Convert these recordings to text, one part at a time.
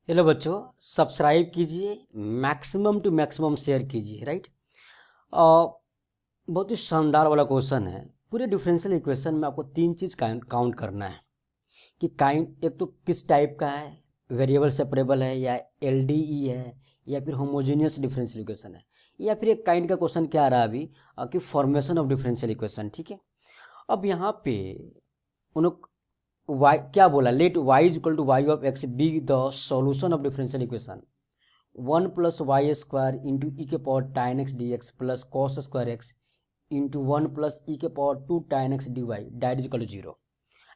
Hello बच्चों, subscribe कीजिए, maximum to maximum share कीजिए। राइट। बहुत ही शानदार वाला क्वेश्चन है। पूरे डिफरेंशियल इक्वेशन में आपको तीन चीज़ काउंट करना है कि काइंड एक तो किस टाइप का है, वेरिएबल सेपरेबल है या एलडीई है या फिर होमोजेनियस डिफरेंशियल इक्वेशन है, या फिर एक काइंड का क्वेश्चन क्या आ रहा है अभी कि फॉर्मेशन ऑफ डिफरेंशियल इक्वेशन। ठीक है। अब यहाँ पे उन्होंने y क्या बोला, let y is equal to y of x be the solution of differential equation 1 + y² into e के power tan x dx plus cos square x into 1 + e के power 2 tan x dy that is equal to 0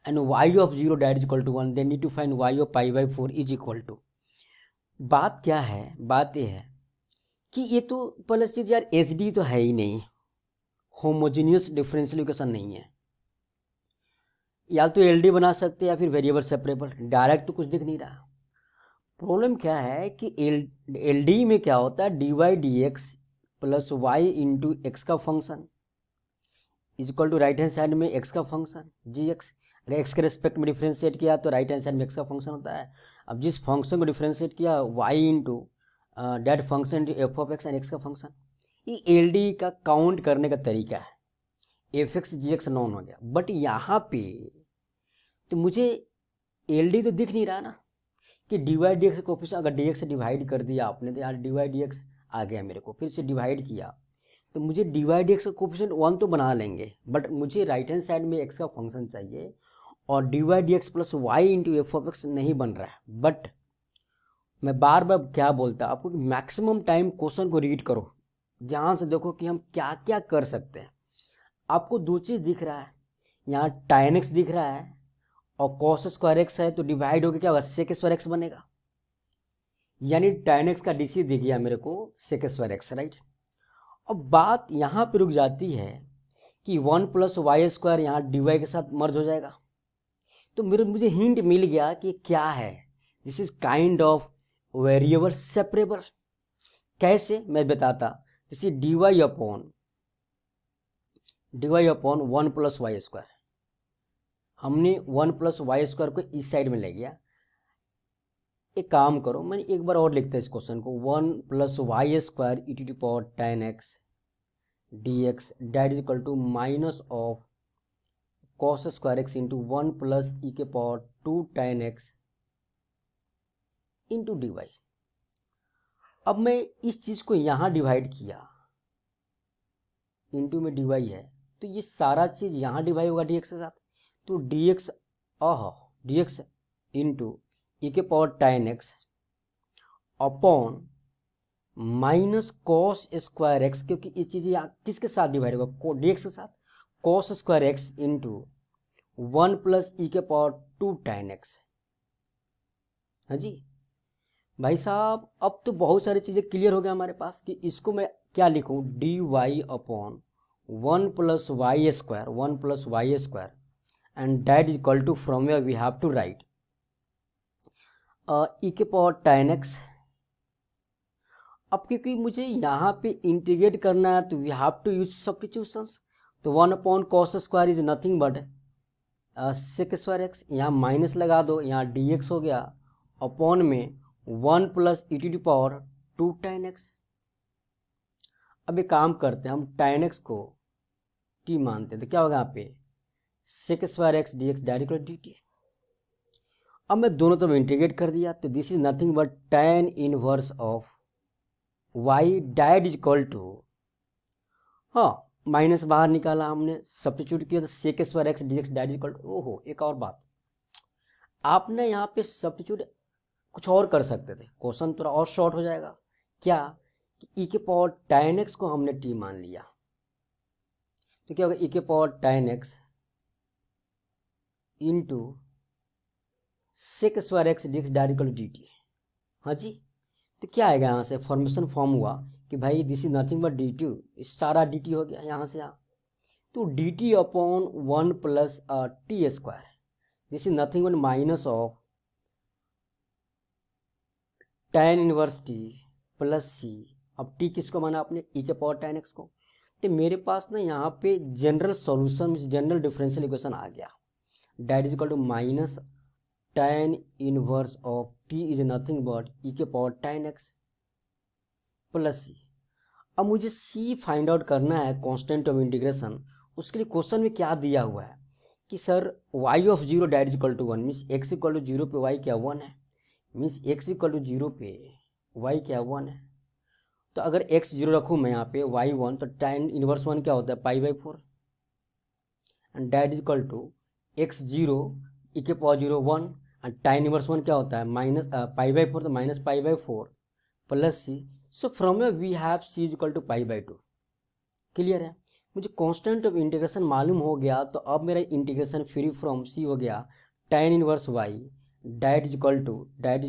and y of 0 that is equal to 1, then need to find y of π/4 is equal to। बात क्या है, बात ये है कि ये तो पहले चीज यार एच डी तो है ही नहीं, होमोजीनियस डिफरेंशियल इक्वेशन नहीं है। या तो एल डी बना सकते हैं या फिर वेरिएबल सेपरेबल। डायरेक्ट तो कुछ दिख नहीं रहा। प्रॉब्लम क्या है कि एल डी में क्या होता है, d y d x plus y into x का function is equal to right hand side में एक्स का फंक्शन जी एक्स। अगर एक्स के रेस्पेक्ट में डिफ्रेंशिएट किया तो राइट हैंड साइड में एक्स का फंक्शन होता है। अब जिस फंक्शन को डिफ्रेंशिएट किया y into that function into f of x and x का फंक्शन, ये एल डी का काउंट करने का तरीका है। एफ एक्स जी एक्स नॉन हो गया, बट यहाँ पे तो मुझे एल डी तो दिख नहीं रहा ना कि डी वाई डी एक्स को फिर अगर डी एक्स से डिवाइड कर दिया आपने तो यहाँ डी वाई डी एक्स आ गया मेरे को, फिर से डिवाइड किया तो मुझे डी वाई डी एक्स का कोफिशिएंट 1 तो बना लेंगे, बट मुझे राइट हैंड साइड में एक्स का फंक्शन चाहिए और d y d x plus y into f of x नहीं बन रहा है। बट मैं बार बार क्या बोलता आपको कि मैक्सिमम टाइम क्वेश्चन को रीड करो, जहाँ से देखो कि हम क्या क्या कर सकते हैं। आपको दो चीज़ दिख रहा है, यहाँ tan x दिख रहा है और cos स्क्वायर एक्स है, तो डिवाइड होकर क्या होगा sec स्क्वायर एक्स बनेगा, यानी tan x का डीसी दिख गया मेरे को sec स्क्वायर एक्स। राइट। अब बात यहाँ पे रुक जाती है कि 1 + y² यहाँ dy के साथ मर्ज हो जाएगा, तो मुझे हिंट मिल गया कि क्या है, this is kind of variable separable. कैसे मैं बताता, जैसे dy अपॉन 1 + y², हमने 1 + y² को इस साइड में ले गया। एक काम करो, मैंने एक बार और लिखता है इस क्वेश्चन को, 1 + y² e to the power tan x dx that is equal to minus of cos square x into 1 + e के power 2 tan x into d y. अब मैं इस चीज को यहां डिवाइड किया, इंटू में डी वाई है तो ये सारा चीज यहां डिवाइड होगा dx के साथ, तो dx dx इंटू e के power tan x upon minus cos square x, क्योंकि ये चीज़ यहाँ किसके साथ डिवाइड होगा, dx के साथ, cos square x into 1 + e के पावर 2 tan x। हाँ जी भाई साहब, अब तो बहुत सारी चीज़ें क्लियर हो गया हमारे पास कि इसको मैं क्या लिखूं, d y upon 1 + y² and that is equal to from where we have to write e के पावर tan x। अब क्योंकि मुझे यहाँ पे इंटीग्रेट करना है तो we have to use substitutions, तो 1/cos² is nothing but sec square x, यहाँ माइनस लगा दो, यहाँ dx हो गया अपॉन में 1 + e to the power 2 tan x। अब एक काम करते हैं, हम tan x को t मानते हैं तो क्या होगा यहाँ पे sec square x dx direct dt। अब मैं दोनों तरफ इंटीग्रेट कर दिया तो this is nothing but tan inverse of y that is equal to, हाँ माइनस बाहर निकाला हमने, सब्स्टिट्यूट किया तो sec square x dx that is equal to, ओहो एक और बात, आपने यहाँ पे सब्स्टिट्यूट कुछ और कर सकते थे, क्वेश्चन थोड़ा और शॉर्ट हो जाएगा। क्या कि e के पावर tan x को हमने t मान लिया तो क्या होगा e के power tan x into sec square x dx that equal to dt। हाँ जी, तो क्या आएगा, यहाँ से फॉर्मेशन फॉर्म हुआ कि भाई this is nothing but D T, सारा डी टी हो गया यहाँ से यहाँ, तो D T upon 1 + t², this is nothing but minus of tan inverse t plus c। अब t किसको माना आपने, e के पावर tan x को, तो मेरे पास ना यहाँ पे general solution general differential equation आ गया, that is equal to minus tan inverse of t is nothing but e के power tan x plus c. अब मुझे c फाइंड आउट करना है, कांस्टेंट ऑफ इंटीग्रेशन। उसके लिए क्वेश्चन में क्या दिया हुआ है कि sir y of zero that is equal to 1 means x equal to zero पे y क्या 1 है, means x equal to zero पे y क्या 1 है। तो अगर x जीरो रखूँ मैं यहाँ पे y 1, तो tan इनवर्स 1 क्या होता है π/4 and that is equal to x zero e के power zero 1 and tan inverse 1 क्या होता है माइनस π/4, तो minus π/4 plus c. So from we have c is equal to π/2। Clear है, मुझे कांस्टेंट ऑफ इंटीग्रेशन मालूम हो गया। तो अब मेरा इंटीग्रेशन फ्री फ्रॉम c हो गया tan inverse y that is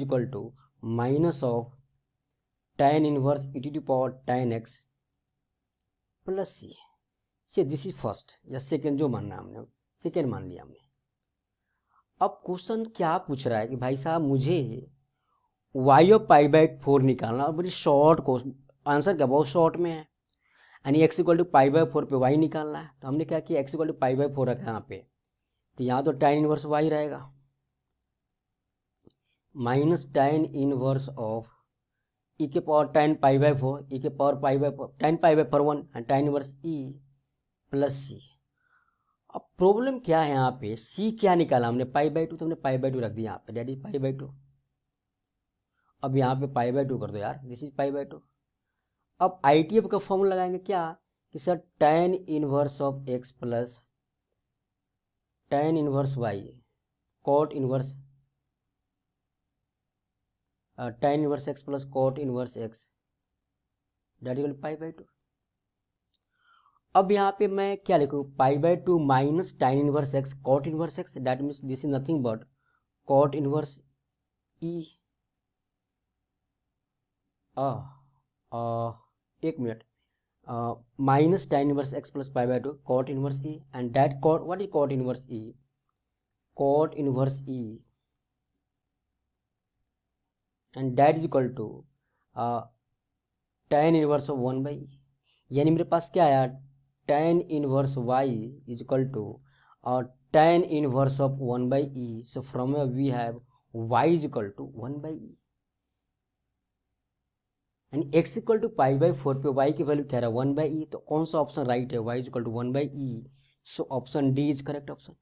equal to minus of tan inverse e to the power tan x plus c. से दिस इज फर्स्ट या सेकेंड, जो मानना हमने सेकेंड मान लिया हमने। अब क्वेश्चन क्या पूछ रहा है कि भाई साहब मुझे y ऑफ π/4 निकालना, और बड़ी शॉर्ट क्वेश्चन, आंसर क्या बहुत शॉर्ट में है, यानी x इक्वल टू π/4 पे y निकालना है। तो हमने क्या किया, x इक्वल टू π/4 रखा यहाँ पे, तो यहाँ तो tan इनवर्स y रहेगा minus tan inverse of e के पावर tan π/4, e के power π/4 tan π/4 1 and tan inverse e plus c. अब प्रॉब्लम क्या है यहाँ पे, c क्या निकाला हमने π/2, तो हमने π/2 रख दिया यहाँ पे, डेट इज π/2। अब यहाँ पे π/2 कर दो यार, दिस इज π/2। अब ITF का फॉर्मूला लगाएंगे क्या कि sir tan inverse of x plus tan inverse y cot inverse tan inverse x plus cot inverse x that equal π/2। अब यहाँ पे मैं क्या लिखूँ, π/2 minus tan inverse x cot inverse x, that means this is nothing but cot inverse e। एक minute, minus tan inverse x plus π/2 cot inverse e and that cot, what is cot inverse e, cot inverse e and that is equal to tan inverse of 1/e। यानी मेरे पास क्या आया, tan inverse y is equal to tan inverse of 1/e। So from we have y is equal to 1/e and x equal to π/4 पे y की value क्या रहा 1/e। तो कौन सा ऑप्शन राइट है, y is equal to 1/e। So option D is correct option.